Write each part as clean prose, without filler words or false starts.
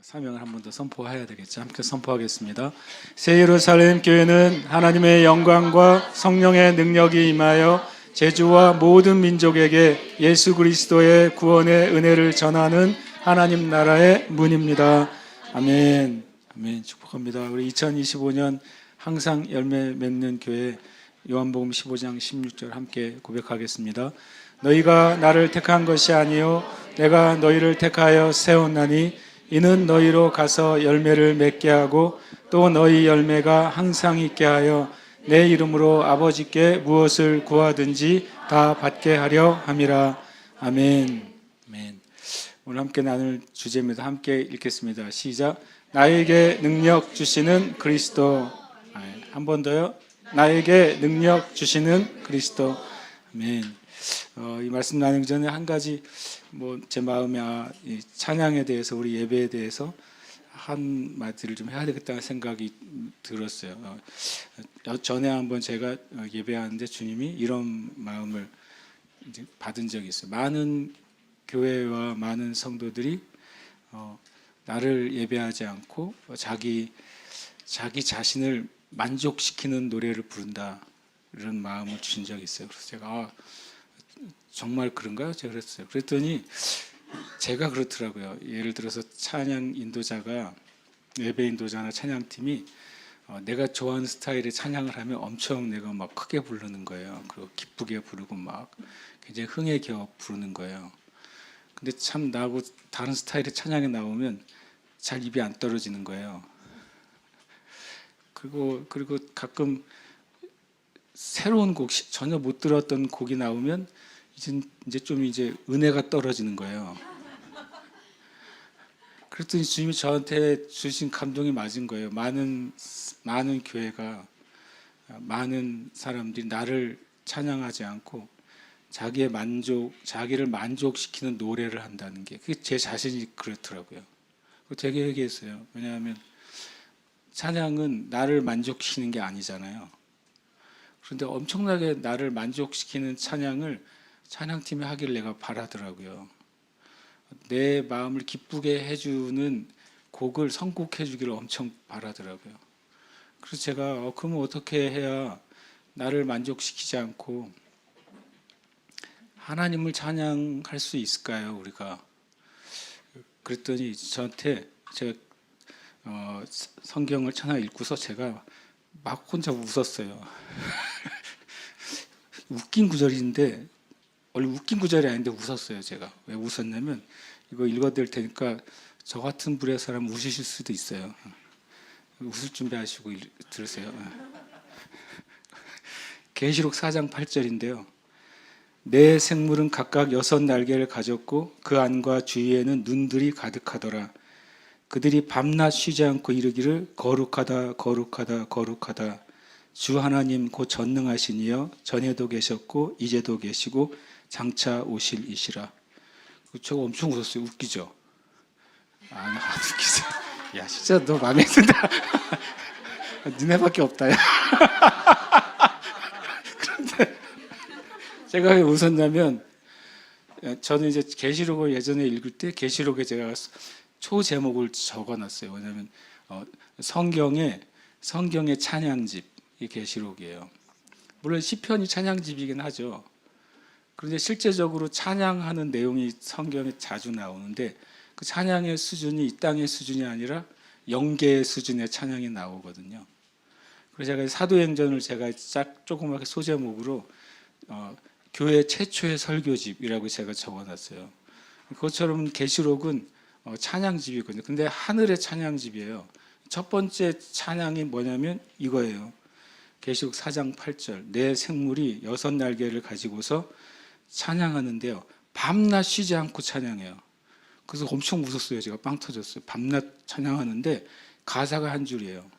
사명을 한 번 더 선포해야 되겠죠. 함께 선포하겠습니다. 새 예루살렘 교회는 하나님의 영광과 성령의 능력이 임하여 제주와 모든 민족에게 예수 그리스도의 구원의 은혜를 전하는 하나님 나라의 문입니다. 아멘. 아멘. 축복합니다. 우리 2025년 항상 열매 맺는 교회 요한복음 15장 16절 함께 고백하겠습니다. 너희가 나를 택한 것이 아니요 내가 너희를 택하여 세웠나니 이는 너희로 가서 열매를 맺게 하고 또 너희 열매가 항상 있게 하여 내 이름으로 아버지께 무엇을 구하든지 다 받게 하려 함이라. 아멘. 아멘. 오늘 함께 나눌 주제입니다. 함께 읽겠습니다. 시작. 나에게 능력 주시는 그리스도. 한 번 더요. 나에게 능력 주시는 그리스도. 아멘. 이 말씀 나누기 전에 한 가지 제 마음에 이 찬양에 대해서 우리 예배에 대해서 한 마디를 좀 해야 되겠다는 생각이 들었어요. 전에 한번 제가 예배하는데 주님이 이런 마음을 이제 받은 적이 있어요. 많은 교회와 많은 성도들이 나를 예배하지 않고 자기 자신을 만족시키는 노래를 부른다 이런 마음을 주신 적이 있어요. 그래서 제가 정말 그런가요? 제가 그랬어요. 그랬더니 제가 그렇더라고요. 예를 들어서 찬양 인도자가 예배 인도자나 찬양팀이 내가 좋아하는 스타일의 찬양을 하면 엄청 내가 막 크게 부르는 거예요. 그리고 기쁘게 부르고 막 굉장히 흥에 겨워 부르는 거예요. 근데 참 나하고 다른 스타일의 찬양이 나오면 잘 입이 안 떨어지는 거예요. 그리고 가끔 새로운 곡, 전혀 못 들었던 곡이 나오면 이제 좀 은혜가 떨어지는 거예요. 그랬더니 주님이 저한테 주신 감동이 맞은 거예요. 많은 교회가, 많은 사람들이 나를 찬양하지 않고 자기를 만족시키는 노래를 한다는 게, 그게 제 자신이 그렇더라고요. 되게 얘기했어요. 왜냐하면 찬양은 나를 만족시키는 게 아니잖아요. 그런데 엄청나게 나를 만족시키는 찬양을 찬양팀이 하길 내가 바라더라고요. 내 마음을 기쁘게 해주는 곡을 선곡해 주기를 엄청 바라더라고요. 그래서 제가 그러면 어떻게 해야 나를 만족시키지 않고 하나님을 찬양할 수 있을까요, 우리가? 그랬더니 저한테 제가 성경을 하나 읽고서 제가 막 혼자 웃었어요. 웃긴 구절인데 원래 웃긴 구절이 아닌데 웃었어요. 제가 왜 웃었냐면 이거 읽어드릴 테니까 저 같은 불의 사람 우시실 수도 있어요. 웃을 준비하시고 들으세요. 계시록 4장 8절인데요. 내 생물은 각각 6날개를 가졌고 그 안과 주위에는 눈들이 가득하더라. 그들이 밤낮 쉬지 않고 이르기를 거룩하다 거룩하다 거룩하다 주 하나님 곧 전능하신 이여 전에도 계셨고 이제도 계시고 장차 오실 이시라. 저거 엄청 웃었어요. 웃기죠? 안 웃기세요? 야 진짜 너 마음에 든다. 니네밖에 없다. 그런데 제가 왜 웃었냐면 저는 이제 계시록을 예전에 읽을 때 계시록에 제가 초 제목을 적어놨어요. 왜냐하면 성경의 찬양집이 계시록이에요. 물론 시편이 찬양집이긴 하죠. 그런데 실제적으로 찬양하는 내용이 성경에 자주 나오는데 그 찬양의 수준이 이 땅의 수준이 아니라 영계의 수준의 찬양이 나오거든요. 그래서 제가 사도행전을 제가 조그맣게 소제목으로 교회 최초의 설교집이라고 제가 적어놨어요. 그것처럼 계시록은 찬양집이거든요. 근데 하늘의 찬양집이에요. 첫 번째 찬양이 뭐냐면 이거예요. 계시록 4장 8절 내 생물이 6날개를 가지고서 찬양하는데요. 밤낮 쉬지 않고 찬양해요. 그래서 엄청 웃었어요. 제가 빵 터졌어요. 밤낮 찬양하는데 가사가 한 줄이에요.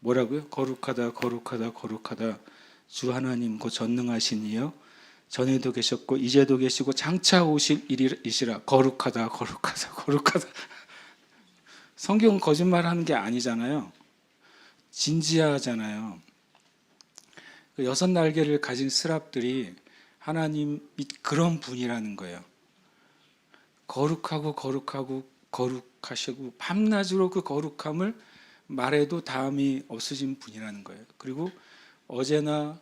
뭐라고요? 거룩하다 거룩하다 거룩하다 주 하나님 곧 전능하신 이여 전에도 계셨고 이제도 계시고 장차 오실 이시라. 거룩하다 거룩하다 거룩하다. 성경은 거짓말하는 게 아니잖아요. 진지하잖아요. 그 6날개를 가진 스랍들이 하나님이 그런 분이라는 거예요. 거룩하고 거룩하고 거룩하시고 밤낮으로 그 거룩함을 말해도 다음이 없어진 분이라는 거예요. 그리고 어제나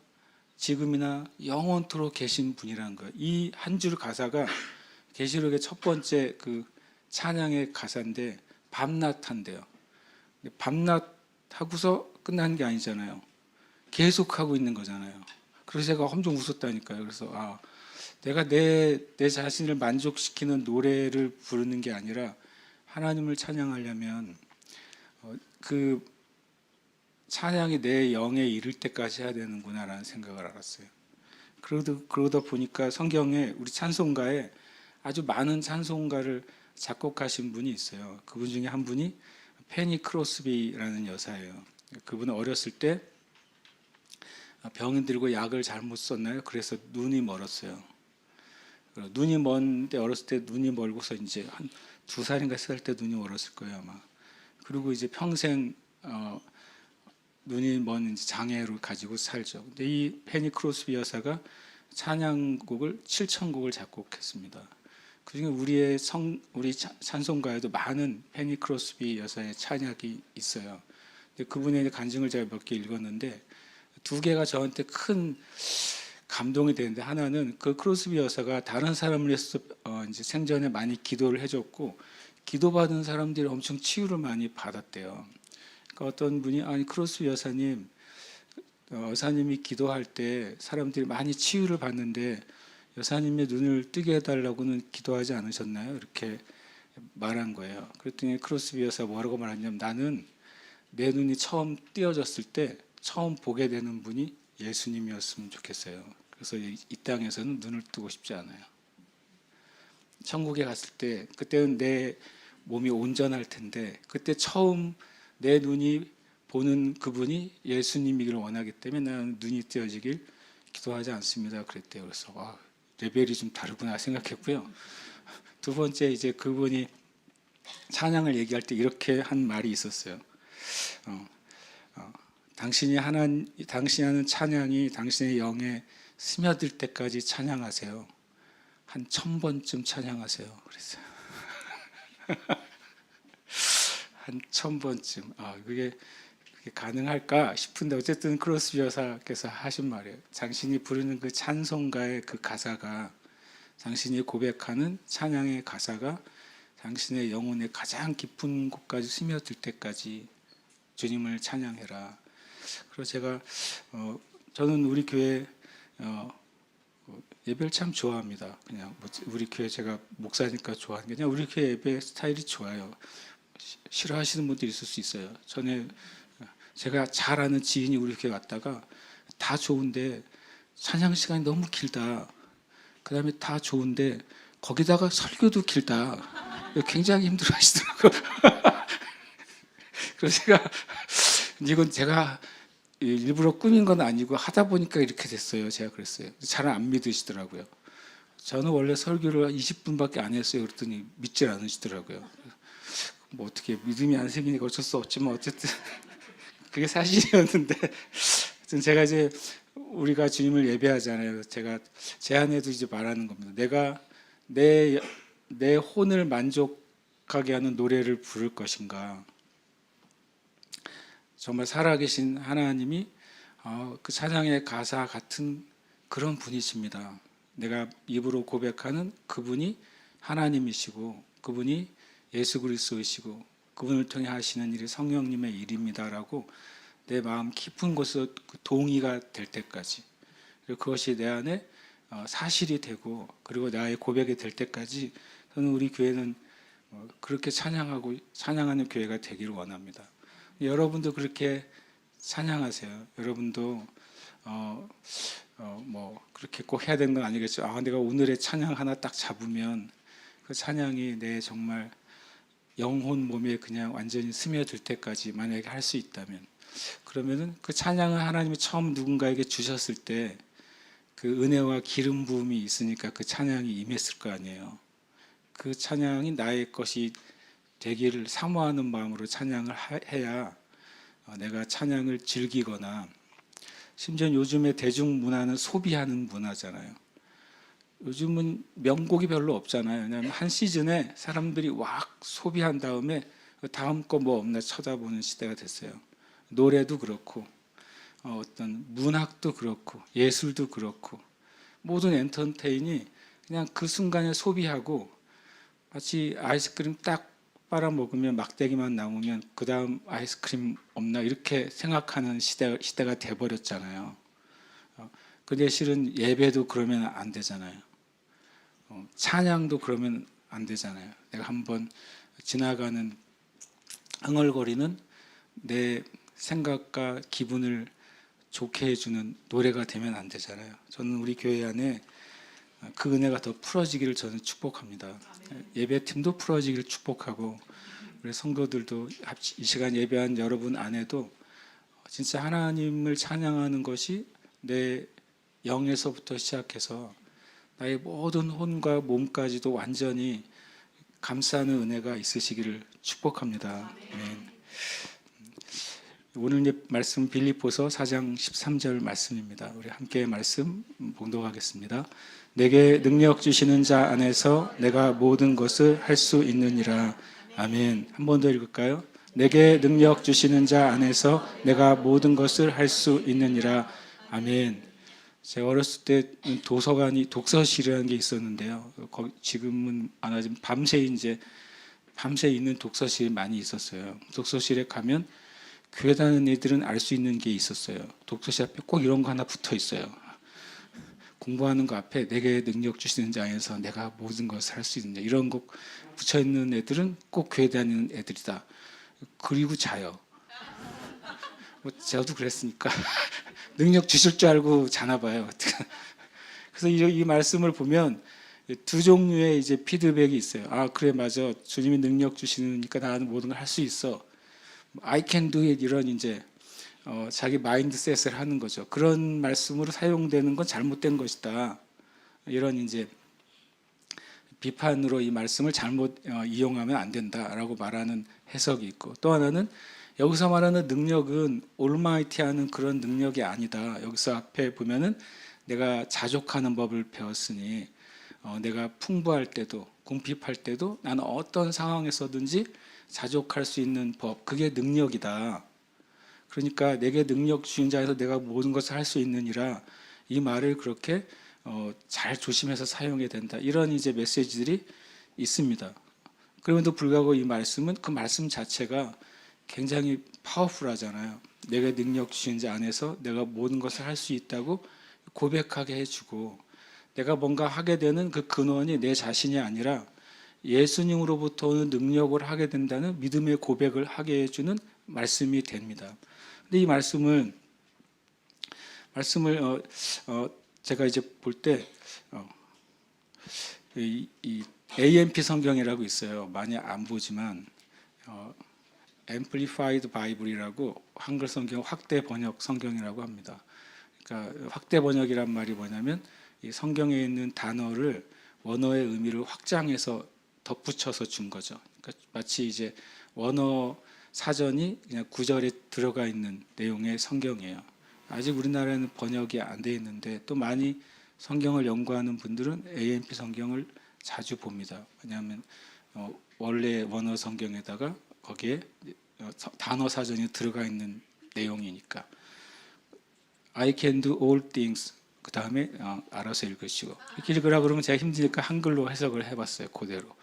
지금이나 영원토록 계신 분이라는 거예요. 이 한 줄 가사가 계시록의 첫 번째 그 찬양의 가사인데 밤낮한대요. 밤낮 하고서 끝난 게 아니잖아요. 계속하고 있는 거잖아요. 그래서 제가 엄청 웃었다니까요. 그래서 내가 내 자신을 만족시키는 노래를 부르는 게 아니라 하나님을 찬양하려면 그 찬양이 내 영에 이를 때까지 해야 되는구나라는 생각을 알았어요. 그러다 보니까 성경에 우리 찬송가에 아주 많은 찬송가를 작곡하신 분이 있어요. 그분 중에 한 분이 페니 크로스비라는 여사예요. 그분은 어렸을 때 병이 들고 약을 잘못 썼나요? 그래서 눈이 멀었어요. 눈이 먼데 어렸을 때 눈이 멀고서 이제 한 2살인가 3살 때 눈이 멀었을 거예요 아마. 그리고 이제 평생 눈이 먼 장애를 가지고 살죠. 근데 이 페니 크로스비 여사가 찬양곡을 7,000곡을 작곡했습니다. 그중에 우리 찬송가에도 많은 페니 크로스비 여사의 찬양이 있어요. 근데 그분의 간증을 제가 몇 개 읽었는데 2개가 저한테 큰 감동이 되는데, 하나는 그 크로스비 여사가 다른 사람을 위해서 이제 생전에 많이 기도를 해줬고 기도받은 사람들이 엄청 치유를 많이 받았대요. 그러니까 어떤 분이 크로스비 여사님, 여사님이 기도할 때 사람들이 많이 치유를 받는데 여사님의 눈을 뜨게 해달라고는 기도하지 않으셨나요? 이렇게 말한 거예요. 그랬더니 크로스비 여사가 뭐라고 말하냐면, 나는 내 눈이 처음 띄어졌을 때 처음 보게 되는 분이 예수님이었으면 좋겠어요. 그래서 이 땅에서는 눈을 뜨고 싶지 않아요. 천국에 갔을 때 그때는 내 몸이 온전할 텐데 그때 처음 내 눈이 보는 그분이 예수님이기를 원하기 때문에 나는 눈이 띄어지길 기도하지 않습니다. 그랬대요. 그래서 레벨이 좀 다르구나 생각했고요. 2번째, 이제 그분이 찬양을 얘기할 때 이렇게 한 말이 있었어요. 당신이 하는 찬양이 당신의 영에 스며들 때까지 찬양하세요. 한 1000번쯤 찬양하세요. 그랬어요. 한 1000번쯤. 그게 가능할까 싶은데 어쨌든 크로스비 여사께서 하신 말이에요. 당신이 부르는 그 찬송가의 그 가사가, 당신이 고백하는 찬양의 가사가 당신의 영혼의 가장 깊은 곳까지 스며들 때까지 주님을 찬양해라. 그래서 저는 우리 교회 예배를 참 좋아합니다. 그냥 우리 교회, 제가 목사니까 좋아하는 게 그냥 우리 교회 예배 스타일이 좋아요. 싫어하시는 분들이 있을 수 있어요. 전에 제가 잘 아는 지인이 우리 교회 왔다가 다 좋은데 찬양 시간이 너무 길다. 그 다음에 다 좋은데 거기다가 설교도 길다. 굉장히 힘들어 하시더라고요. 그래서 이건 제가 일부러 꾸민 건 아니고 하다 보니까 이렇게 됐어요. 제가 그랬어요. 잘 안 믿으시더라고요. 저는 원래 설교를 20분밖에 안 했어요. 그랬더니 믿질 않으시더라고요. 뭐 어떻게 믿음이 안 생기니까 어쩔 수 없지만 어쨌든 그게 사실이었는데, 제가 이제 우리가 주님을 예배하잖아요. 제가 제 안에도 이제 말하는 겁니다. 내가 내 혼을 만족하게 하는 노래를 부를 것인가? 정말 살아계신 하나님이 그 찬양의 가사 같은 그런 분이십니다. 내가 입으로 고백하는 그분이 하나님이시고 그분이 예수 그리스도이시고 그분을 통해 하시는 일이 성령님의 일입니다라고 내 마음 깊은 곳에서 동의가 될 때까지, 그리고 그것이 내 안에 사실이 되고 그리고 나의 고백이 될 때까지 저는 우리 교회는 그렇게 찬양하는 교회가 되기를 원합니다. 여러분도 그렇게 찬양하세요. 여러분도 뭐 그렇게 꼭 해야 되는 건 아니겠죠. 내가 오늘의 찬양 하나 딱 잡으면 그 찬양이 내 정말 영혼 몸에 그냥 완전히 스며들 때까지 만약에 할 수 있다면, 그러면은 그 찬양을 하나님이 처음 누군가에게 주셨을 때 그 은혜와 기름 부음이 있으니까 그 찬양이 임했을 거 아니에요. 그 찬양이 나의 것이 되기를 사모하는 마음으로 찬양을 해야 내가 찬양을 즐기거나, 심지어 요즘에 대중문화는 소비하는 문화잖아요. 요즘은 명곡이 별로 없잖아요. 왜냐하면 한 시즌에 사람들이 왁 소비한 다음에 다음 거 뭐 없나 쳐다보는 시대가 됐어요. 노래도 그렇고 어떤 문학도 그렇고 예술도 그렇고 모든 엔터테인이 그냥 그 순간에 소비하고 마치 아이스크림 딱 빨아 먹으면 막대기만 남으면 그 다음 아이스크림 없나 이렇게 생각하는 시대가 돼버렸잖아요. 근데 실은 예배도 그러면 안 되잖아요. 찬양도 그러면 안 되잖아요. 내가 한번 지나가는 흥얼거리는 내 생각과 기분을 좋게 해주는 노래가 되면 안 되잖아요. 저는 우리 교회 안에 그 은혜가 더 풀어지기를 저는 축복합니다. 예배팀도 풀어지기를 축복하고 우리 성도들도 이 시간 예배한 여러분 안에도 진짜 하나님을 찬양하는 것이 내 영에서부터 시작해서 나의 모든 혼과 몸까지도 완전히 감싸는 은혜가 있으시기를 축복합니다. 아멘. 오늘 말씀 빌립보서 4장 13절 말씀입니다. 우리 함께 말씀 봉독하겠습니다. 내게 능력 주시는 자 안에서 내가 모든 것을 할 수 있느니라. 아멘. 한 번 더 읽을까요? 내게 능력 주시는 자 안에서 내가 모든 것을 할 수 있느니라. 아멘. 제가 어렸을 때 도서관이 독서실이라는 게 있었는데요. 지금은 안 하지만 밤새 있는 독서실이 많이 있었어요. 독서실에 가면 교회 다니는 애들은 알 수 있는 게 있었어요. 독서실 앞에 꼭 이런 거 하나 붙어 있어요. 공부하는 거 앞에 내게 능력 주시는 자 안에서 내가 모든 것을 할 수 있느냐 이런 거 붙여 있는 애들은 꼭 교회 다니는 애들이다. 그리고 자요. 뭐 저도 그랬으니까 능력 주실 줄 알고 자나 봐요. 그래서 이 말씀을 보면 두 종류의 이제 피드백이 있어요. 아 그래 맞아. 주님이 능력 주시니까 나는 모든 걸 할 수 있어. I can do it 이런 이제 자기 마인드셋을 하는 거죠. 그런 말씀으로 사용되는 건 잘못된 것이다. 이런 이제 비판으로 이 말씀을 잘못 이용하면 안 된다라고 말하는 해석이 있고 또 하나는 여기서 말하는 능력은 올마이티하는 그런 능력이 아니다. 여기서 앞에 보면은 내가 자족하는 법을 배웠으니 내가 풍부할 때도 궁핍할 때도 나는 어떤 상황에서든지 자족할 수 있는 법 그게 능력이다. 그러니까 내게 능력 주신 자에서 내가 모든 것을 할 수 있느니라 이 말을 그렇게 잘 조심해서 사용해야 된다. 이런 이제 메시지들이 있습니다. 그럼에도 불구하고 이 말씀은 그 말씀 자체가 굉장히 파워풀하잖아요. 내가 능력 주신 자 안에서 내가 모든 것을 할 수 있다고 고백하게 해주고 내가 뭔가 하게 되는 그 근원이 내 자신이 아니라 예수님으로부터 오는 능력을 하게 된다는 믿음의 고백을 하게 해주는 말씀이 됩니다. 근데 이 말씀을 제가 이제 볼 때 이 AMP 성경이라고 있어요. 많이 안 보지만 Amplified Bible이라고 한글 성경 확대 번역 성경이라고 합니다. 그러니까 확대 번역이란 말이 뭐냐면 이 성경에 있는 단어를 원어의 의미를 확장해서 덧붙여서 준 거죠. 그러니까 마치 이제 원어 사전이 그냥 구절에 들어가 있는 내용의 성경이에요. 아직 우리나라에는 번역이 안 돼 있는데 또 많이 성경을 연구하는 분들은 AMP 성경을 자주 봅니다. 왜냐하면 원래 원어 성경에다가 거기에 단어 사전이 들어가 있는 내용이니까. I can do all things. 그 다음에 알아서 읽으시고 이렇게 읽으라 그러면 제가 힘드니까 한글로 해석을 해봤어요. 그대로.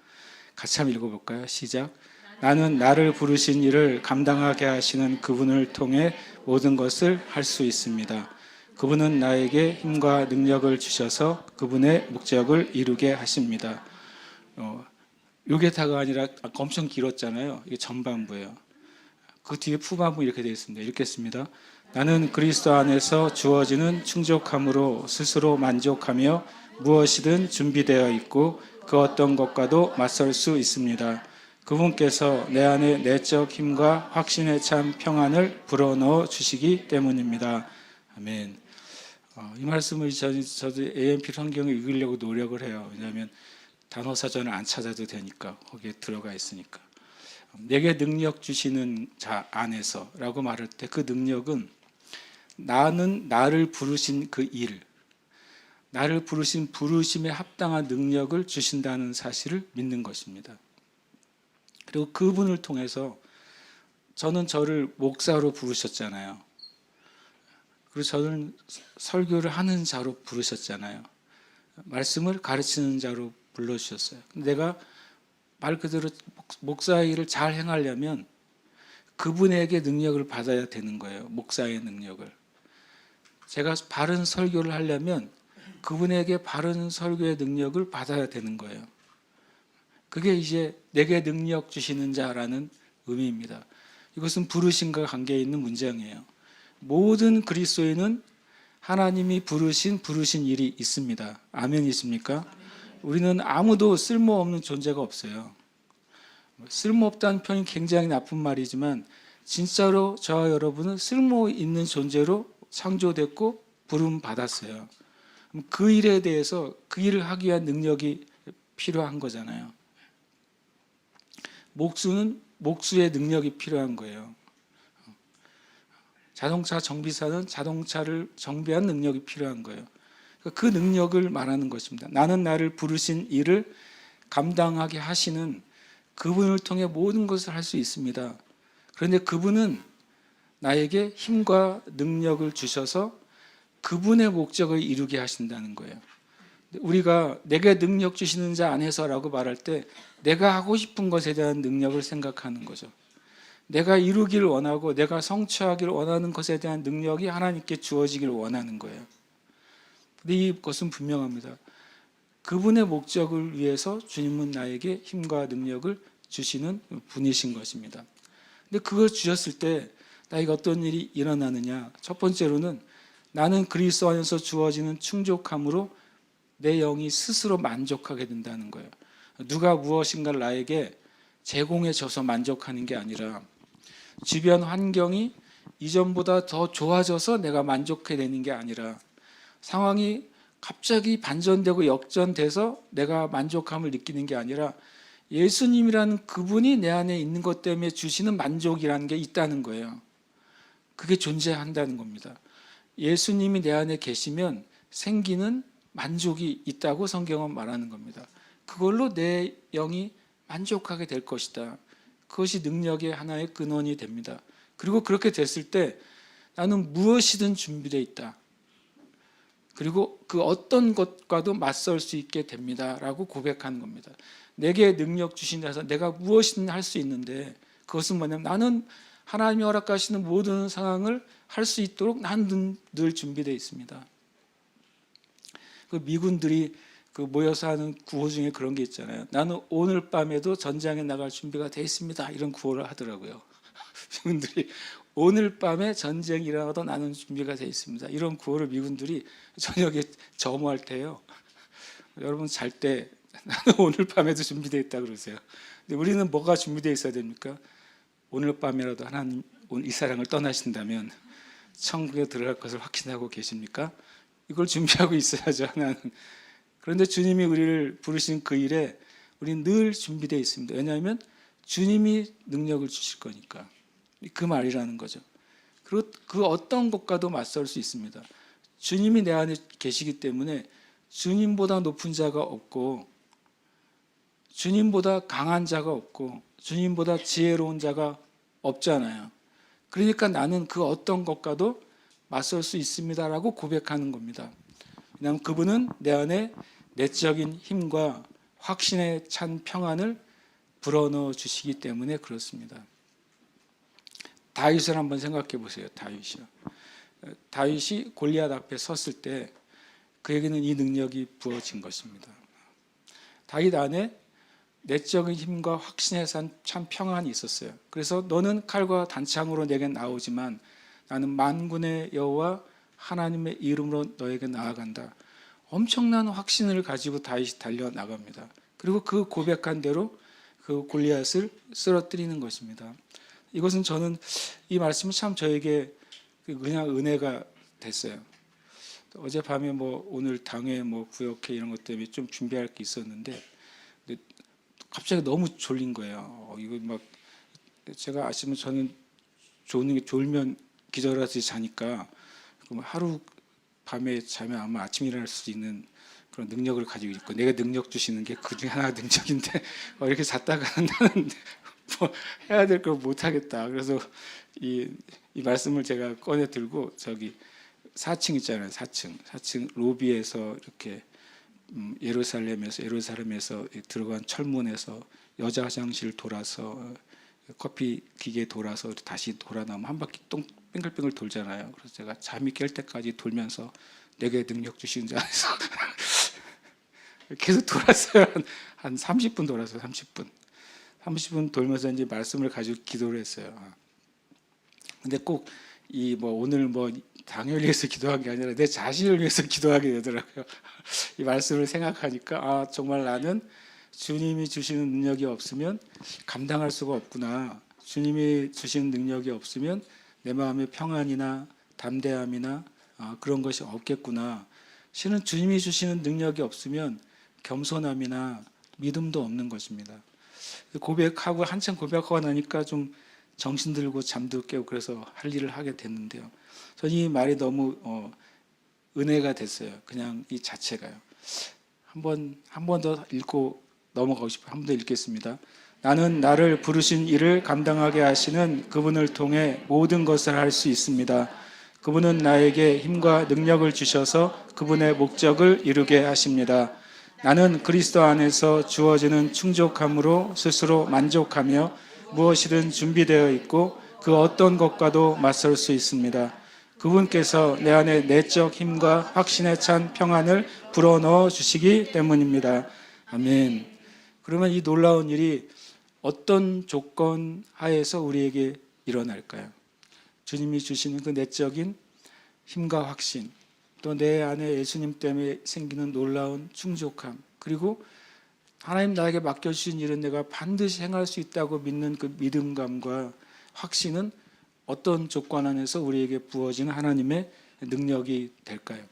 같이 한번 읽어볼까요? 시작. 나는 나를 부르신 일을 감당하게 하시는 그분을 통해 모든 것을 할 수 있습니다. 그분은 나에게 힘과 능력을 주셔서 그분의 목적을 이루게 하십니다. 요게 다가 아니라 엄청 길었잖아요. 이게 전반부예요. 그 뒤에 후반부 이렇게 되어 있습니다. 읽겠습니다. 나는 그리스도 안에서 주어지는 충족함으로 스스로 만족하며 무엇이든 준비되어 있고 그 어떤 것과도 맞설 수 있습니다. 그분께서 내 안에 내적 힘과 확신에 찬 평안을 불어넣어 주시기 때문입니다. 아멘. 이 말씀을 저도 AMP 성경을 읽으려고 노력을 해요. 왜냐하면 단어 사전을 안 찾아도 되니까 거기에 들어가 있으니까. 내게 능력 주시는 자 안에서라고 말할 때 그 능력은 나는 나를 부르신 그 일, 나를 부르신 부르심에 합당한 능력을 주신다는 사실을 믿는 것입니다. 그리고 그분을 통해서 저는 저를 목사로 부르셨잖아요. 그리고 저는 설교를 하는 자로 부르셨잖아요. 말씀을 가르치는 자로 불러주셨어요. 내가 말 그대로 목사의 일을 잘 행하려면 그분에게 능력을 받아야 되는 거예요. 목사의 능력을. 제가 바른 설교를 하려면 그분에게 바른 설교의 능력을 받아야 되는 거예요. 그게 이제 내게 능력 주시는 자라는 의미입니다. 이것은 부르심과 관계에 있는 문장이에요. 모든 그리스도인은 하나님이 부르신 일이 있습니다. 아멘이십니까? 우리는 아무도 쓸모없는 존재가 없어요. 쓸모없다는 표현이 굉장히 나쁜 말이지만 진짜로 저와 여러분은 쓸모 있는 존재로 창조됐고 부름 받았어요. 그 일에 대해서 그 일을 하기 위한 능력이 필요한 거잖아요. 목수는 목수의 능력이 필요한 거예요. 자동차 정비사는 자동차를 정비한 능력이 필요한 거예요. 그 능력을 말하는 것입니다. 나는 나를 부르신 일을 감당하게 하시는 그분을 통해 모든 것을 할 수 있습니다. 그런데 그분은 나에게 힘과 능력을 주셔서 그분의 목적을 이루게 하신다는 거예요. 우리가 내게 능력 주시는 자 안에서라고 말할 때 내가 하고 싶은 것에 대한 능력을 생각하는 거죠. 내가 이루기를 원하고 내가 성취하기를 원하는 것에 대한 능력이 하나님께 주어지기를 원하는 거예요. 근데 이것은 분명합니다. 그분의 목적을 위해서 주님은 나에게 힘과 능력을 주시는 분이신 것입니다. 근데 그걸 주셨을 때 나에게 어떤 일이 일어나느냐? 첫 번째로는 나는 그리스도 안에서 주어지는 충족함으로 내 영이 스스로 만족하게 된다는 거예요. 누가 무엇인가를 나에게 제공해 줘서 만족하는 게 아니라 주변 환경이 이전보다 더 좋아져서 내가 만족해 되는 게 아니라 상황이 갑자기 반전되고 역전돼서 내가 만족함을 느끼는 게 아니라 예수님이라는 그분이 내 안에 있는 것 때문에 주시는 만족이라는 게 있다는 거예요. 그게 존재한다는 겁니다. 예수님이 내 안에 계시면 생기는 만족이 있다고 성경은 말하는 겁니다. 그걸로 내 영이 만족하게 될 것이다. 그것이 능력의 하나의 근원이 됩니다. 그리고 그렇게 됐을 때 나는 무엇이든 준비되어 있다. 그리고 그 어떤 것과도 맞설 수 있게 됩니다. 라고 고백하는 겁니다. 내게 능력 주신 자서 내가 무엇이든 할 수 있는데 그것은 뭐냐면 나는 하나님이 허락하시는 모든 상황을 할 수 있도록 나는 늘 준비되어 있습니다. 그 미군들이 그 모여서 하는 구호 중에 그런 게 있잖아요. 나는 오늘 밤에도 전장에 나갈 준비가 되어 있습니다. 이런 구호를 하더라고요. 미군들이 오늘 밤에 전쟁이 일어나도 나는 준비가 되어 있습니다. 이런 구호를 미군들이 저녁에 점호할 때요. 여러분 잘 때 나는 오늘 밤에도 준비되어 있다 그러세요. 근데 우리는 뭐가 준비되어 있어야 됩니까? 오늘 밤이라도 하나님 이 세상을 떠나신다면 천국에 들어갈 것을 확신하고 계십니까? 이걸 준비하고 있어야죠. 하나는. 그런데 주님이 우리를 부르신 그 일에 우리는 늘 준비되어 있습니다. 왜냐하면 주님이 능력을 주실 거니까. 그 말이라는 거죠. 그리고 그 어떤 것과도 맞설 수 있습니다. 주님이 내 안에 계시기 때문에 주님보다 높은 자가 없고 주님보다 강한 자가 없고 주님보다 지혜로운 자가 없잖아요. 그러니까 나는 그 어떤 것과도 맞설 수 있습니다라고 고백하는 겁니다. 왜냐하면 그분은 내 안에 내적인 힘과 확신에 찬 평안을 불어넣어 주시기 때문에 그렇습니다. 다윗을 한번 생각해 보세요. 다윗이 골리앗 앞에 섰을 때 그에게는 이 능력이 부어진 것입니다. 다윗 안에 내적인 힘과 확신에 찬 평안이 있었어요. 그래서 너는 칼과 단창으로 내게 나오지만 나는 만군의 여호와 하나님의 이름으로 너에게 나아간다. 엄청난 확신을 가지고 다윗이 달려나갑니다. 그리고 그 고백한 대로 그 골리앗을 쓰러뜨리는 것입니다. 이것은 저는 이 말씀은 참 저에게 그냥 은혜가 됐어요. 어젯밤에 오늘 당회 구역회 이런 것 때문에 좀 준비할 게 있었는데 갑자기 너무 졸린 거예요. 이거 제가 아시면 저는 졸면 기절하듯이 자니까 하루 밤에 자면 아마 아침에 일어날 수 있는 그런 능력을 가지고 있고, 내가 능력 주시는 게 그 중에 하나가 능력인데 이렇게 잤다가는 나는 뭐 해야 될 걸 못하겠다. 그래서 이 말씀을 제가 꺼내 들고 저기 4층 있잖아요. 4층 로비에서 이렇게 예루살렘에서 들어간 철문에서 여자 화장실 돌아서 커피 기계 돌아서 다시 돌아 나면 한 바퀴 똥 빙글빙글 돌잖아요. 그래서 제가 잠이 깰 때까지 돌면서 내게 능력 주시는 자 안에서 계속 돌았어요. 한 30분 돌았어요. 30분 돌면서 이제 말씀을 가지고 기도를 했어요. 근데 꼭 이 뭐 오늘 뭐 당을 위해서 기도한 게 아니라 내 자신을 위해서 기도하게 되더라고요. 이 말씀을 생각하니까 정말 나는 주님이 주시는 능력이 없으면 감당할 수가 없구나. 주님이 주시는 능력이 없으면 내 마음의 평안이나 담대함이나 그런 것이 없겠구나. 실은 주님이 주시는 능력이 없으면 겸손함이나 믿음도 없는 것입니다. 고백하고 한참 고백하고 나니까 좀 정신들고 잠도 깨고 그래서 할 일을 하게 됐는데요. 저는 이 말이 너무 은혜가 됐어요. 그냥 이 자체가요. 한 번 더 읽고 넘어가고 싶어요. 한 번 더 읽겠습니다. 나는 나를 부르신 일을 감당하게 하시는 그분을 통해 모든 것을 할 수 있습니다. 그분은 나에게 힘과 능력을 주셔서 그분의 목적을 이루게 하십니다. 나는 그리스도 안에서 주어지는 충족함으로 스스로 만족하며 무엇이든 준비되어 있고 그 어떤 것과도 맞설 수 있습니다. 그분께서 내 안에 내적 힘과 확신에 찬 평안을 불어넣어 주시기 때문입니다. 아멘. 그러면 이 놀라운 일이 어떤 조건 하에서 우리에게 일어날까요? 주님이 주시는 그 내적인 힘과 확신, 또 내 안에 예수님 때문에 생기는 놀라운 충족함, 그리고 하나님 나에게 맡겨주신 일은 내가 반드시 행할 수 있다고 믿는 그 믿음감과 확신은 어떤 조건 안에서 우리에게 부어지는 하나님의 능력이 될까요?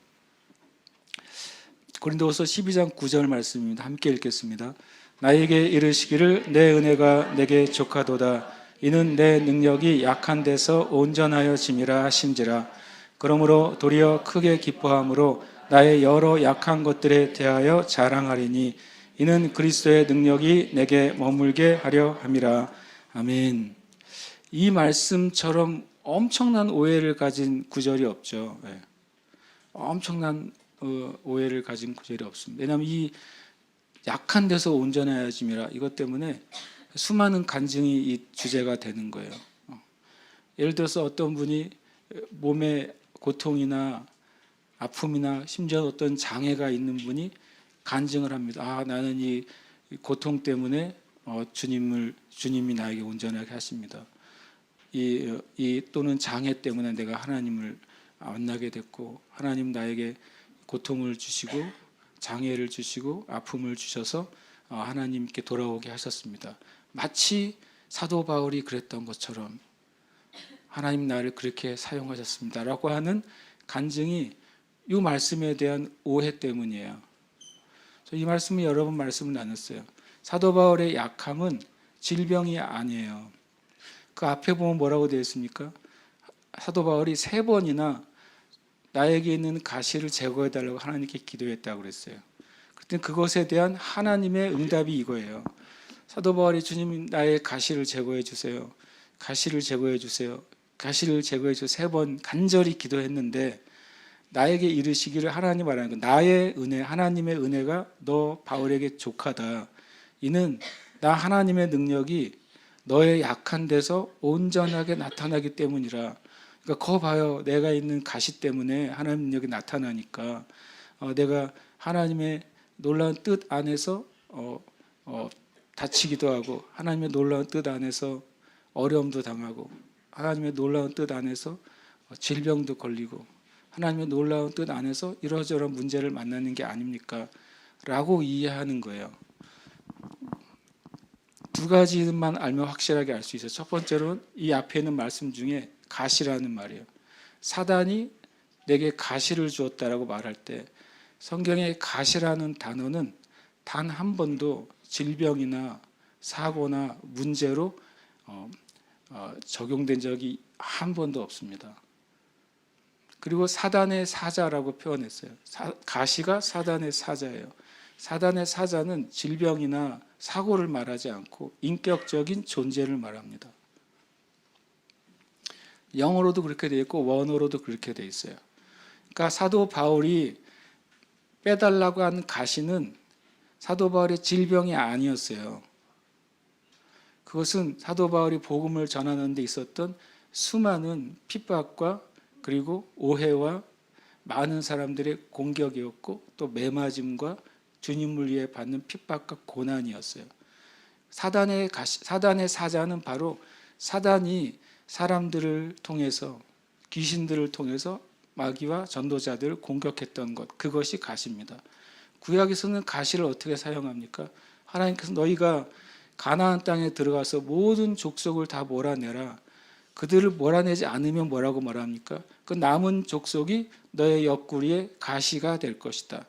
고린도후서 12장 9절 말씀입니다. 함께 읽겠습니다. 나에게 이르시기를 내 은혜가 내게 족하도다. 이는 내 능력이 약한 데서 온전하여 짐이라 하신지라. 그러므로 도리어 크게 기뻐함으로 나의 여러 약한 것들에 대하여 자랑하리니 이는 그리스도의 능력이 내게 머물게 하려 함이라. 아멘. 이 말씀처럼 엄청난 오해를 가진 구절이 없죠. 네. 엄청난 오해를 가진 구절이 없습니다. 왜냐하면 이 약한 데서 온전해야짐이라 이것 때문에 수많은 간증이 이 주제가 되는 거예요. 예를 들어서 어떤 분이 몸에 고통이나 아픔이나 심지어 어떤 장애가 있는 분이 간증을 합니다. 나는 이 고통 때문에 주님이 나에게 온전하게 하십니다. 또는 장애 때문에 내가 하나님을 만나게 됐고 하나님 나에게 고통을 주시고 장애를 주시고 아픔을 주셔서 하나님께 돌아오게 하셨습니다. 마치 사도 바울이 그랬던 것처럼 하나님 나를 그렇게 사용하셨습니다 라고 하는 간증이 이 말씀에 대한 오해 때문이에요. 이 말씀을 여러 번 말씀을 나눴어요. 사도 바울의 약함은 질병이 아니에요. 그 앞에 보면 뭐라고 되어 있습니까? 사도 바울이 3번이나 나에게 있는 가시를 제거해 달라고 하나님께 기도했다고 그랬어요. 그때 그것에 대한 하나님의 응답이 이거예요. 사도 바울이 주님 나의 가시를 제거해 주세요. 가시를 제거해 주세요. 가시를 제거해 주세요. 3번 간절히 기도했는데 나에게 이르시기를 하나님 말하는 거 나의 은혜 하나님의 은혜가 너 바울에게 족하다. 이는 나 하나님의 능력이 너의 약한 데서 온전하게 나타나기 때문이라. 그러니까 거 봐요. 내가 있는 가시 때문에 하나님의 능력이 나타나니까 내가 하나님의 놀라운 뜻 안에서 다치기도 하고 하나님의 놀라운 뜻 안에서 어려움도 당하고 하나님의 놀라운 뜻 안에서 질병도 걸리고 하나님의 놀라운 뜻 안에서 이러저런 문제를 만나는 게 아닙니까? 라고 이해하는 거예요. 2가지만 알면 확실하게 알 수 있어요. 첫 번째로는 이 앞에 있는 말씀 중에 가시라는 말이에요. 사단이 내게 가시를 주었다라고 말할 때 성경의 가시라는 단어는 단 한 번도 질병이나 사고나 문제로 적용된 적이 한 번도 없습니다. 그리고 사단의 사자라고 표현했어요. 가시가 사단의 사자예요. 사단의 사자는 질병이나 사고를 말하지 않고 인격적인 존재를 말합니다. 영어로도 그렇게 되어 있고 원어로도 그렇게 되어 있어요. 그러니까 사도 바울이 빼달라고 한 가시는 사도 바울의 질병이 아니었어요. 그것은 사도 바울이 복음을 전하는 데 있었던 수많은 핍박과 그리고 오해와 많은 사람들의 공격이었고 또 매맞음과 주님을 위해 받는 핍박과 고난이었어요. 사단의 사자는 바로 사단이 사람들을 통해서 귀신들을 통해서 마귀와 전도자들을 공격했던 것, 그것이 가시입니다. 구약에서는 가시를 어떻게 사용합니까? 하나님께서 너희가 가나안 땅에 들어가서 모든 족속을 다 몰아내라. 그들을 몰아내지 않으면 뭐라고 말합니까? 그 남은 족속이 너의 옆구리에 가시가 될 것이다.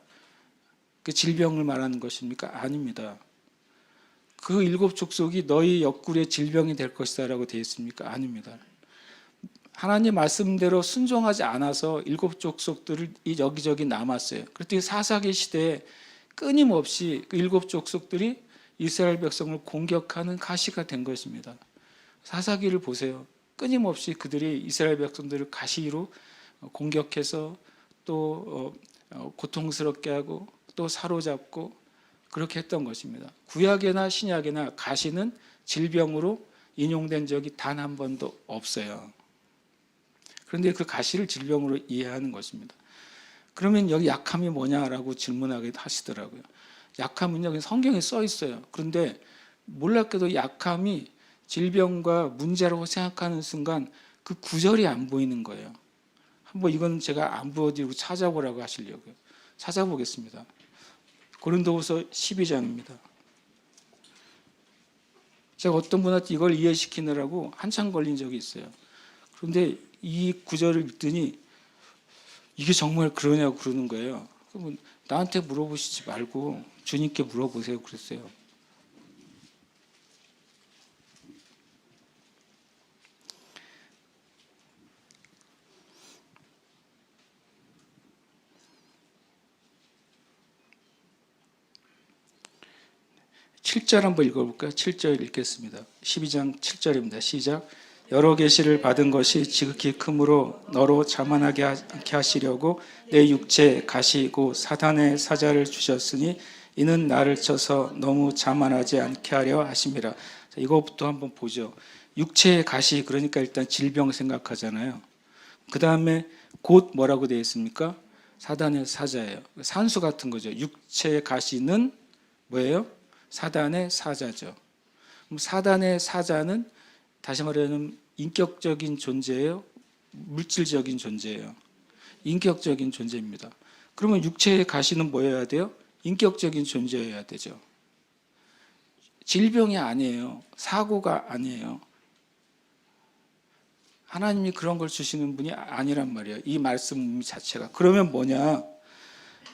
그 질병을 말하는 것입니까? 아닙니다. 그 7 족속이 너희 옆구리에 질병이 될 것이다 라고 되어 있습니까? 아닙니다. 하나님 말씀대로 순종하지 않아서 7 족속들을 여기저기 남았어요. 그랬더니 사사기 시대에 끊임없이 그 7 족속들이 이스라엘 백성을 공격하는 가시가 된 것입니다. 사사기를 보세요. 끊임없이 그들이 이스라엘 백성들을 가시로 공격해서 또 고통스럽게 하고 또 사로잡고 그렇게 했던 것입니다. 구약이나 신약이나 가시는 질병으로 인용된 적이 단 한 번도 없어요. 그런데 그 가시를 질병으로 이해하는 것입니다. 그러면 여기 약함이 뭐냐라고 질문하게 하시더라고요. 약함은 여기 성경에 써 있어요. 그런데 몰랐게도 약함이 질병과 문제라고 생각하는 순간 그 구절이 안 보이는 거예요. 한번 이건 제가 안 보여드리고 찾아보라고 하시려고요. 찾아보겠습니다. 고린도후서 12장입니다. 제가 어떤 분한테 이걸 이해시키느라고 한참 걸린 적이 있어요. 그런데 이 구절을 읽더니 이게 정말 그러냐고 그러는 거예요. 그러면 나한테 물어보시지 말고 주님께 물어보세요 그랬어요. (7절) 한번 읽어볼까요? 7절 읽겠습니다. 12장 7절입니다. 시작. 여러 계시를 받은 것이 지극히 크므로 너로 자만하게 않게 하시려고 내 육체에 가시고 사단의 사자를 주셨으니 이는 나를 쳐서 너무 자만하지 않게 하려 하심이라. 자, 이거부터 한번 보죠. 육체의 가시, 그러니까 일단 질병 생각하잖아요. 그 다음에 곧 뭐라고 되어 있습니까? 사단의 사자예요. 산수 같은 거죠. 육체의 가시는 뭐예요? 사단의 사자죠. 그럼 사단의 사자는 다시 말하면 인격적인 존재예요? 물질적인 존재예요? 인격적인 존재입니다. 그러면 육체의 가시는 뭐여야 돼요? 인격적인 존재여야 되죠. 질병이 아니에요. 사고가 아니에요. 하나님이 그런 걸 주시는 분이 아니란 말이에요. 이 말씀 자체가. 그러면 뭐냐?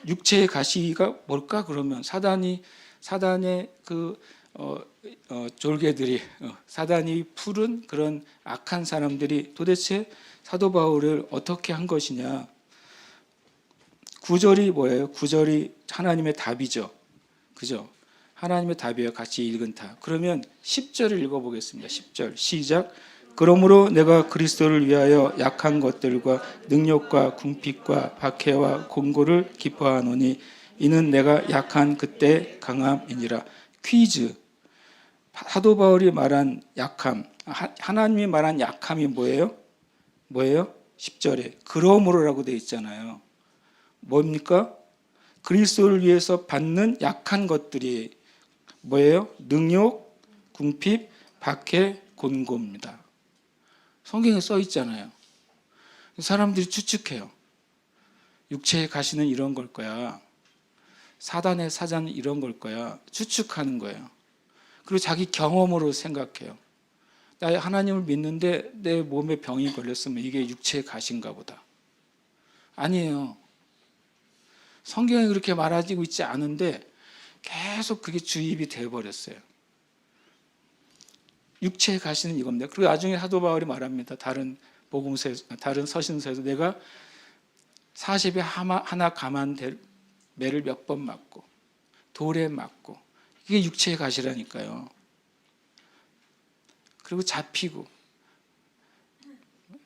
육체의 가시가 뭘까? 그러면 사단의 그 졸개들이 사단이 풀은 그런 악한 사람들이 도대체 사도 바울을 어떻게 한 것이냐? 9절이 뭐예요? 9절이 하나님의 답이죠. 그죠? 하나님의 답이에요. 같이 읽은 다. 그러면 10절을 읽어보겠습니다. 10절 시작. 그러므로 내가 그리스도를 위하여 약한 것들과 능력과 궁핍과 박해와 곤고를 기뻐하노니 이는 내가 약한 그때 강함이니라. 퀴즈. 사도 바울이 말한 약함, 하나님이 말한 약함이 뭐예요? 뭐예요? 10절에 그러므로라고 되어 있잖아요. 뭡니까? 그리스도를 위해서 받는 약한 것들이 뭐예요? 능욕, 궁핍, 박해, 곤고입니다. 성경에 써 있잖아요. 사람들이 추측해요. 육체의 가시는 이런 걸 거야. 사단의 사자는 이런 걸 거야. 추측하는 거예요. 그리고 자기 경험으로 생각해요. 나 하나님을 믿는데 내 몸에 병이 걸렸으면 이게 육체의 가시인가 보다. 아니에요. 성경에 그렇게 말하고 있지 않은데 계속 그게 주입이 되어버렸어요. 육체의 가시는 이겁니다. 그리고 나중에 사도 바울이 말합니다. 다른 복음서에서, 다른 서신서에서 내가 40에 하나 감한 매를 몇 번 맞고 돌에 맞고, 이게 육체의 가시라니까요. 그리고 잡히고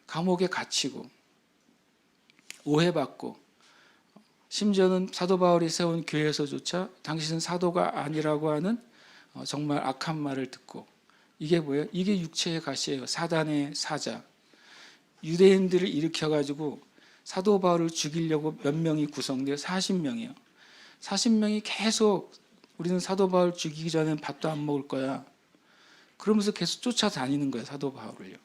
감옥에 갇히고 오해받고, 심지어는 사도 바울이 세운 교회에서조차 당신은 사도가 아니라고 하는 정말 악한 말을 듣고, 이게 뭐예요? 이게 육체의 가시예요. 사단의 사자. 유대인들을 일으켜가지고 사도 바울을 죽이려고 몇 명이 구성돼요? 40명이요. 40명이 계속 우리는 사도 바울 죽이기 전엔 밥도 안 먹을 거야, 그러면서 계속 쫓아다니는 거예요, 사도 바울을요.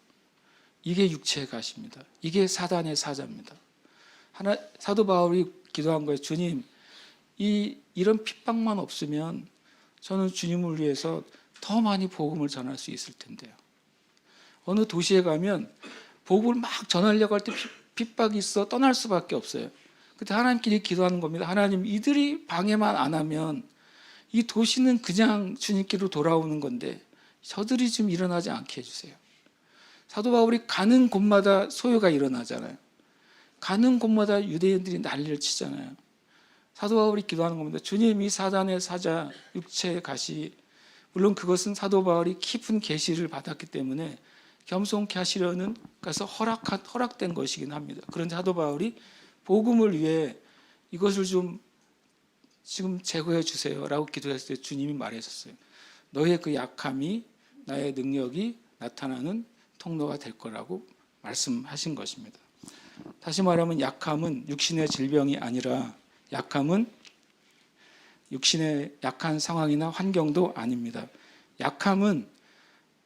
이게 육체의 가시입니다. 이게 사단의 사자입니다. 사도 바울이 기도한 거예요. 주님, 이런 핍박만 없으면 저는 주님을 위해서 더 많이 복음을 전할 수 있을 텐데요. 어느 도시에 가면 복음을 막 전하려고 할 때 핍박이 있어 떠날 수밖에 없어요. 그때 하나님끼리 기도하는 겁니다. 하나님, 이들이 방해만 안 하면 이 도시는 그냥 주님께로 돌아오는 건데 저들이 좀 일어나지 않게 해주세요. 사도 바울이 가는 곳마다 소요가 일어나잖아요. 가는 곳마다 유대인들이 난리를 치잖아요. 사도 바울이 기도하는 겁니다. 주님, 이 사단의 사자, 육체의 가시, 물론 그것은 사도 바울이 깊은 계시를 받았기 때문에 겸손케 하시려는 것에서 허락된 것이긴 합니다. 그런데 사도 바울이 복음을 위해 이것을 좀 지금 제거해 주세요라고 기도했을 때 주님이 말했었어요. 너의 그 약함이 나의 능력이 나타나는 통로가 될 거라고 말씀하신 것입니다. 다시 말하면 약함은 육신의 질병이 아니라, 약함은 육신의 약한 상황이나 환경도 아닙니다. 약함은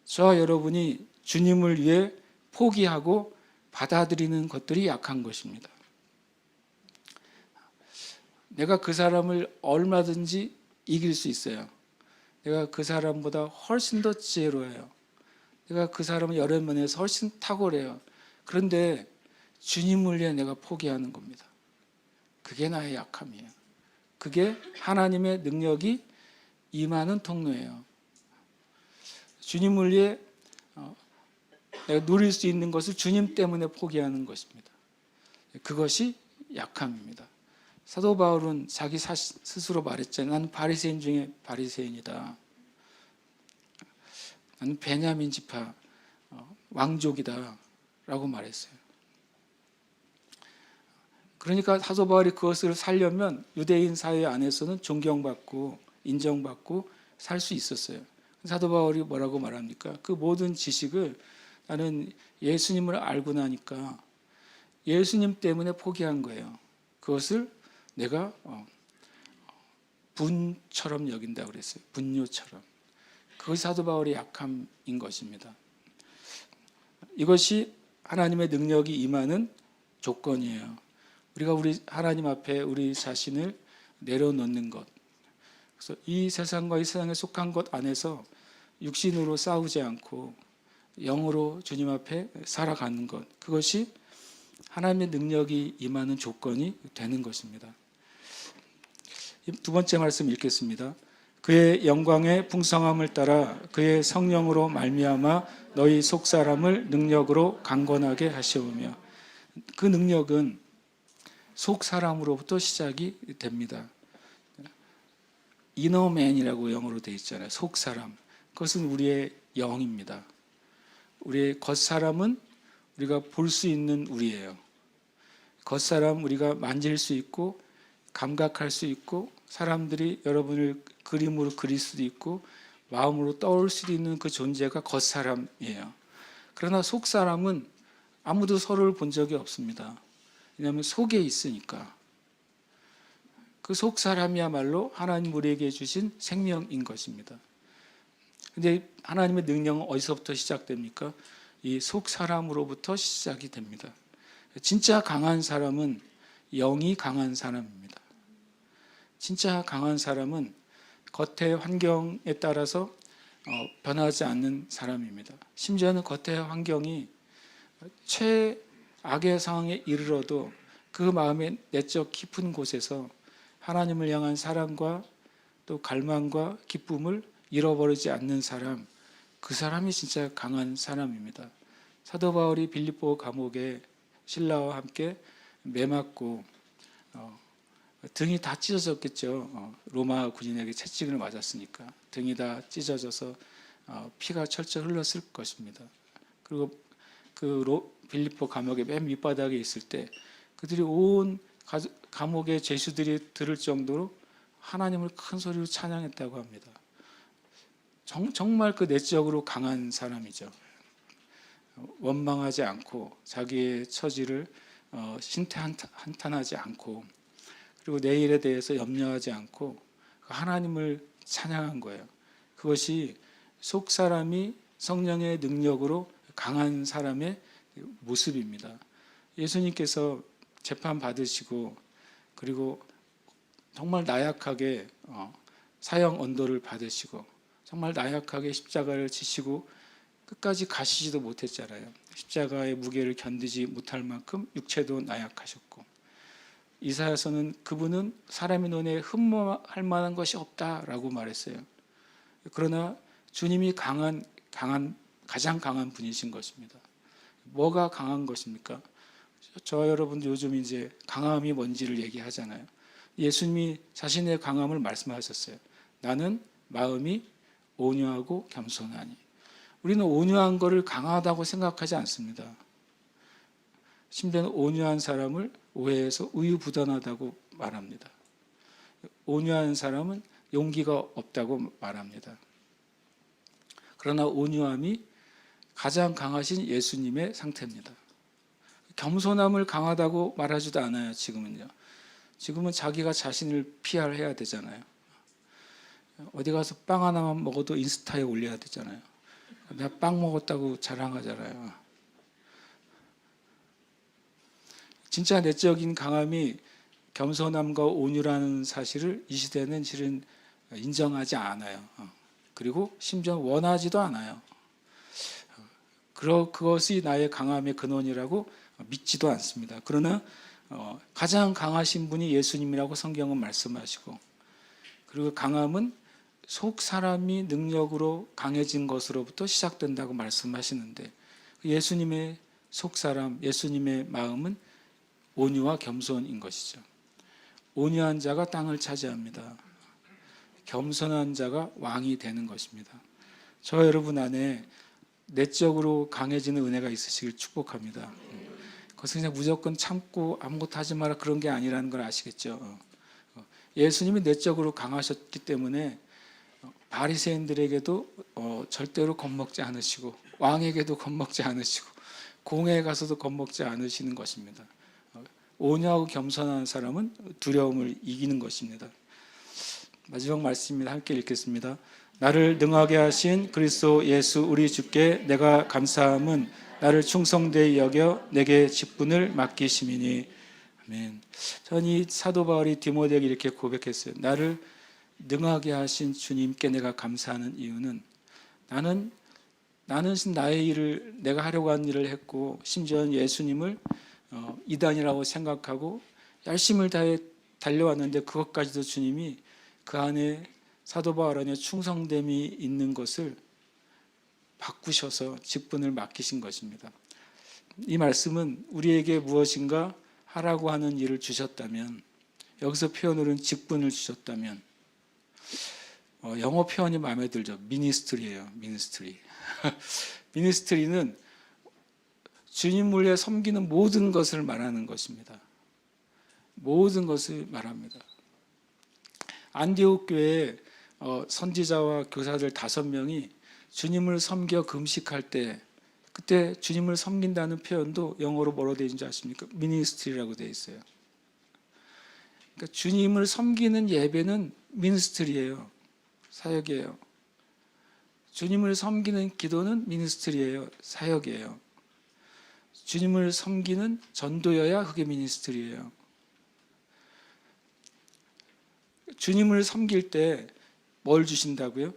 저와 여러분이 주님을 위해 포기하고 받아들이는 것들이 약한 것입니다. 내가 그 사람을 얼마든지 이길 수 있어요. 내가 그 사람보다 훨씬 더 지혜로워요. 내가 그 사람을 여러 면에서 훨씬 탁월해요. 그런데 주님을 위해 내가 포기하는 겁니다. 그게 나의 약함이에요. 그게 하나님의 능력이 임하는 통로예요. 주님을 위해 내가 누릴 수 있는 것을 주님 때문에 포기하는 것입니다. 그것이 약함입니다. 사도 바울은 자기 스스로 말했잖아요. 나는 바리새인 중에 바리새인이다. 나는 베냐민 지파 왕족이다 라고 말했어요. 그러니까 사도 바울이 그것을 살려면 유대인 사회 안에서는 존경받고 인정받고 살 수 있었어요. 사도 바울이 뭐라고 말합니까? 그 모든 지식을 나는 예수님을 알고 나니까 예수님 때문에 포기한 거예요. 그것을 내가 분처럼 여긴다고 그랬어요. 분뇨처럼. 그것이 사도 바울의 약함인 것입니다. 이것이 하나님의 능력이 임하는 조건이에요. 우리가 하나님 앞에 우리 자신을 내려놓는 것. 그래서 이 세상과 이 세상에 속한 것 안에서 육신으로 싸우지 않고 영으로 주님 앞에 살아가는 것. 그것이 하나님의 능력이 임하는 조건이 되는 것입니다. 두 번째 말씀 읽겠습니다. 그의 영광의 풍성함을 따라 그의 성령으로 말미암아 너희 속사람을 능력으로 강건하게 하시오며, 그 능력은 속사람으로부터 시작이 됩니다. 이너맨이라고 영어로 되어 있잖아요. 속사람. 그것은 우리의 영입니다. 우리의 겉사람은 우리가 볼 수 있는 우리예요. 겉사람 우리가 만질 수 있고 감각할 수 있고 사람들이 여러분을 그림으로 그릴 수도 있고 마음으로 떠올 수도 있는 그 존재가 겉사람이에요. 그러나 속사람은 아무도 서로를 본 적이 없습니다. 왜냐하면 속에 있으니까. 그 속사람이야말로 하나님 우리에게 주신 생명인 것입니다. 근데 하나님의 능력은 어디서부터 시작됩니까? 이 속사람으로부터 시작이 됩니다. 진짜 강한 사람은 영이 강한 사람입니다. 진짜 강한 사람은 겉의 환경에 따라서 변하지 않는 사람입니다. 심지어는 겉의 환경이 최악의 상황에 이르러도 그 마음의 내적 깊은 곳에서 하나님을 향한 사랑과 또 갈망과 기쁨을 잃어버리지 않는 사람, 그 사람이 진짜 강한 사람입니다. 사도 바울이 빌립보 감옥에 신라와 함께 매맞고 등이 다 찢어졌겠죠. 로마 군인에게 채찍을 맞았으니까 등이 다 찢어져서 피가 철철 흘렀을 것입니다. 그리고 빌립보 감옥의 맨 밑바닥에 있을 때 그들이 온 감옥의 죄수들이 들을 정도로 하나님을 큰 소리로 찬양했다고 합니다. 정말 그 내적으로 강한 사람이죠. 원망하지 않고 자기의 처지를 신태한탄하지 않고 그리고 내일에 대해서 염려하지 않고 하나님을 찬양한 거예요. 그것이 속 사람이 성령의 능력으로 강한 사람의 모습입니다. 예수님께서 재판 받으시고 그리고 정말 나약하게 사형 언도를 받으시고 정말 나약하게 십자가를 지시고 끝까지 가시지도 못했잖아요. 십자가의 무게를 견디지 못할 만큼 육체도 나약하셨고 이사야서는 그분은 사람의 눈에 흠모할 만한 것이 없다라고 말했어요. 그러나 주님이 가장 강한 분이신 것입니다. 뭐가 강한 것입니까? 저 여러분들 요즘 이제 강함이 뭔지를 얘기하잖아요. 예수님이 자신의 강함을 말씀하셨어요. 나는 마음이 온유하고 겸손하니. 우리는 온유한 것을 강하다고 생각하지 않습니다. 심지어는 온유한 사람을 오해해서 우유부단하다고 말합니다. 온유한 사람은 용기가 없다고 말합니다. 그러나 온유함이 가장 강하신 예수님의 상태입니다. 겸손함을 강하다고 말하지도 않아요. 지금은요. 지금은 자기가 자신을 PR해야 되잖아요. 어디 가서 빵 하나만 먹어도 인스타에 올려야 되잖아요. 내가 빵 먹었다고 자랑하잖아요. 진짜 내적인 강함이 겸손함과 온유라는 사실을 이 시대는 실은 인정하지 않아요. 그리고 심지어 원하지도 않아요. 그것이 나의 강함의 근원이라고 믿지도 않습니다. 그러나 가장 강하신 분이 예수님이라고 성경은 말씀하시고 그리고 강함은 속 사람이 능력으로 강해진 것으로부터 시작된다고 말씀하시는데 예수님의 속 사람, 예수님의 마음은 온유와 겸손인 것이죠. 온유한 자가 땅을 차지합니다. 겸손한 자가 왕이 되는 것입니다. 저 여러분 안에 내적으로 강해지는 은혜가 있으시길 축복합니다. 그것은 그냥 무조건 참고 아무것도 하지 마라 그런 게 아니라는 걸 아시겠죠. 예수님이 내적으로 강하셨기 때문에 바리새인들에게도 절대로 겁먹지 않으시고 왕에게도 겁먹지 않으시고 공회에 가서도 겁먹지 않으시는 것입니다. 온유하고 겸손한 사람은 두려움을 이기는 것입니다. 마지막 말씀입니다. 함께 읽겠습니다. 나를 능하게 하신 그리스도 예수 우리 주께 내가 감사함은 나를 충성되이 여겨 내게 직분을 맡기심이니. 아멘. 전 이 사도 바울이 디모데에게 이렇게 고백했어요. 나를 능하게 하신 주님께 내가 감사하는 이유는 나는 나의 일을 내가 하려고 한 일을 했고 심지어 예수님을 이단이라고 생각하고 열심을 다해 달려왔는데 그것까지도 주님이 그 안에 사도 바울 안에 충성됨이 있는 것을 바꾸셔서 직분을 맡기신 것입니다. 이 말씀은 우리에게 무엇인가 하라고 하는 일을 주셨다면 여기서 표현으로는 직분을 주셨다면 영어 표현이 마음에 들죠. 미니스트리예요. 미니스트리. 미니스트리는 주님을 위해 섬기는 모든 것을 말하는 것입니다. 모든 것을 말합니다. 안디옥 교회에 선지자와 교사들 5명이 주님을 섬겨 금식할 때 그때 주님을 섬긴다는 표현도 영어로 뭐로 되어 있는지 아십니까? 미니스트리라고 되어 있어요. 그러니까 주님을 섬기는 예배는 미니스트리예요. 사역이에요. 주님을 섬기는 기도는 미니스트리예요. 사역이에요. 주님을 섬기는 전도여야 그게 미니스트리예요. 주님을 섬길 때 뭘 주신다고요?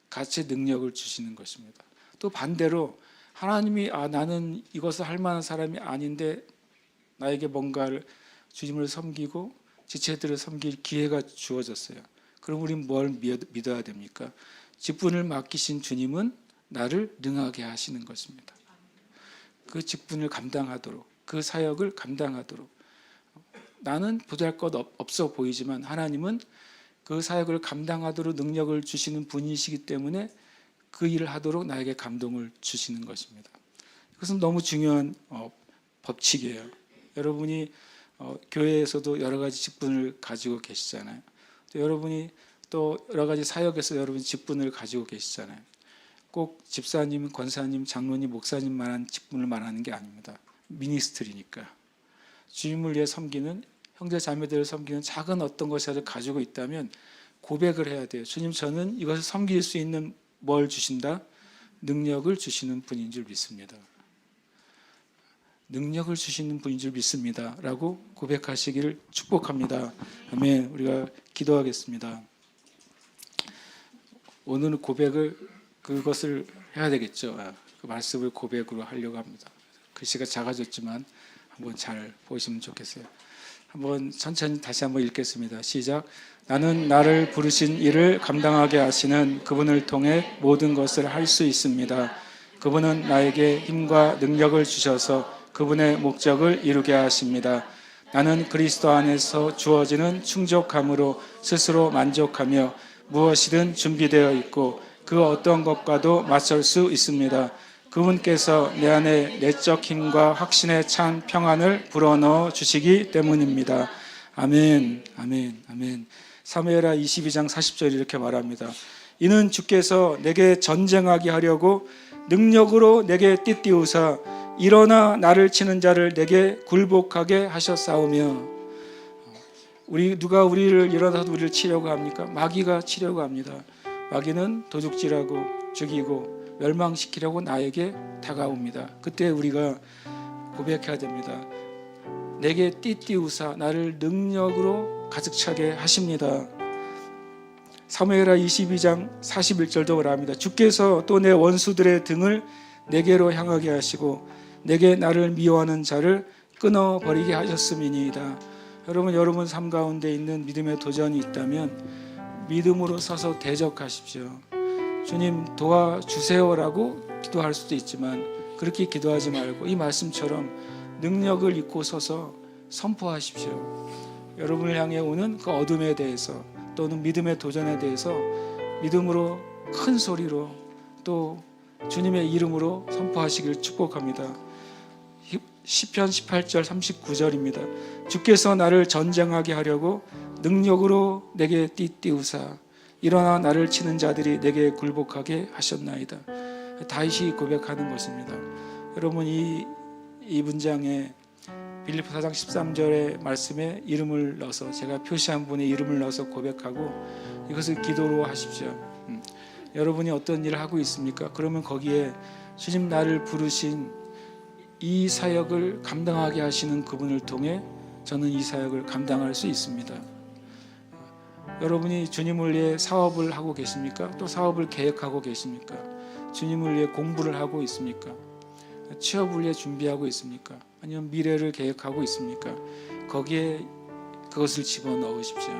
같이 능력을 주시는 것입니다. 또 반대로 하나님이 나는 이것을 할 만한 사람이 아닌데 나에게 뭔가를 주님을 섬기고 지체들을 섬길 기회가 주어졌어요. 그럼 우리는 뭘 믿어야 됩니까? 직분을 맡기신 주님은 나를 능하게 하시는 것입니다. 그 직분을 감당하도록 그 사역을 감당하도록 나는 보잘것 없어 보이지만 하나님은 그 사역을 감당하도록 능력을 주시는 분이시기 때문에 그 일을 하도록 나에게 감동을 주시는 것입니다. 그것은 너무 중요한 법칙이에요. 여러분이 교회에서도 여러 가지 직분을 가지고 계시잖아요. 또 여러분이 또 여러 가지 사역에서 여러분 직분을 가지고 계시잖아요. 꼭 집사님, 권사님, 장로님, 목사님만한 직분을 말하는 게 아닙니다. 미니스트리니까 주님을 위해 섬기는 형제 자매들을 섬기는 작은 어떤 것이라도 가지고 있다면 고백을 해야 돼요. 주님, 저는 이것을 섬길 수 있는 뭘 주신다? 능력을 주시는 분인 줄 믿습니다. 능력을 주시는 분인 줄 믿습니다 라고 고백하시기를 축복합니다. 아멘. 우리가 기도하겠습니다. 오늘은 고백을 그것을 해야 되겠죠. 그 말씀을 고백으로 하려고 합니다. 글씨가 작아졌지만 한번 잘 보시면 좋겠어요. 한번 천천히 다시 한번 읽겠습니다. 시작. 나는 나를 부르신 일을 감당하게 하시는 그분을 통해 모든 것을 할 수 있습니다. 그분은 나에게 힘과 능력을 주셔서 그분의 목적을 이루게 하십니다. 나는 그리스도 안에서 주어지는 충족함으로 스스로 만족하며 무엇이든 준비되어 있고 그 어떤 것과도 맞설 수 있습니다. 그분께서 내 안에 내적 힘과 확신에 찬 평안을 불어넣어 주시기 때문입니다. 아멘, 아멘, 아멘. 사무엘하 22장 40절 이렇게 말합니다. 이는 주께서 내게 전쟁하게 하려고 능력으로 내게 띠띠우사 일어나 나를 치는 자를 내게 굴복하게 하셨사오며. 누가 우리를 일어나서 우리를 치려고 합니까? 마귀가 치려고 합니다. 마귀는 도둑질하고 죽이고 멸망시키려고 나에게 다가옵니다. 그때 우리가 고백해야 됩니다. 내게 띠띠우사 나를 능력으로 가득 차게 하십니다. 사무엘하 22장 41절도 말합니다. 주께서 또 내 원수들의 등을 내게로 향하게 하시고 내게 나를 미워하는 자를 끊어버리게 하셨음이니이다. 여러분 삶 가운데 있는 믿음의 도전이 있다면 믿음으로 서서 대적하십시오. 주님 도와주세요라고 기도할 수도 있지만 그렇게 기도하지 말고 이 말씀처럼 능력을 입고 서서 선포하십시오. 여러분을 향해 오는 그 어둠에 대해서 또는 믿음의 도전에 대해서 믿음으로 큰 소리로 또 주님의 이름으로 선포하시길 축복합니다. 시편 18절 39절입니다. 주께서 나를 전쟁하게 하려고 능력으로 내게 띠띠우사 일어나 나를 치는 자들이 내게 굴복하게 하셨나이다. 다윗이 고백하는 것입니다. 여러분 이 문장에 빌립보 4장 13절의 말씀에 이름을 넣어서 제가 표시한 분의 이름을 넣어서 고백하고 이것을 기도로 하십시오. 여러분이 어떤 일을 하고 있습니까? 그러면 거기에 주님 나를 부르신 이 사역을 감당하게 하시는 그분을 통해 저는 이 사역을 감당할 수 있습니다. 여러분이 주님을 위해 사업을 하고 계십니까? 또 사업을 계획하고 계십니까? 주님을 위해 공부를 하고 있습니까? 취업을 위해 준비하고 있습니까? 아니면 미래를 계획하고 있습니까? 거기에 그것을 집어넣으십시오.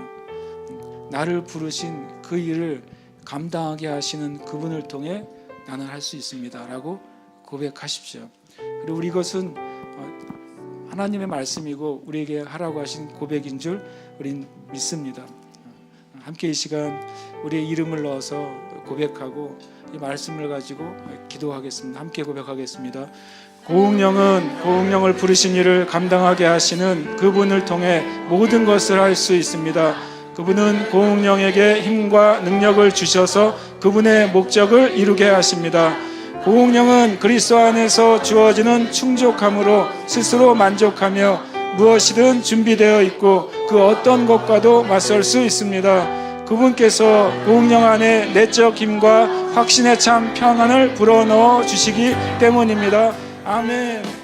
나를 부르신 그 일을 감당하게 하시는 그분을 통해 나는 할 수 있습니다 라고 고백하십시오. 그리고 우리 이것은 하나님의 말씀이고 우리에게 하라고 하신 고백인 줄 우린 믿습니다. 함께 이 시간 우리의 이름을 넣어서 고백하고 이 말씀을 가지고 기도하겠습니다. 함께 고백하겠습니다. 고흥령을 부르신 일을 감당하게 하시는 그분을 통해 모든 것을 할 수 있습니다. 그분은 고흥령에게 힘과 능력을 주셔서 그분의 목적을 이루게 하십니다. 고흥령은 그리스도 안에서 주어지는 충족함으로 스스로 만족하며 무엇이든 준비되어 있고 그 어떤 것과도 맞설 수 있습니다. 그분께서 고흥령 안에 내적 힘과 확신에 찬 평안을 불어넣어 주시기 때문입니다. 아멘.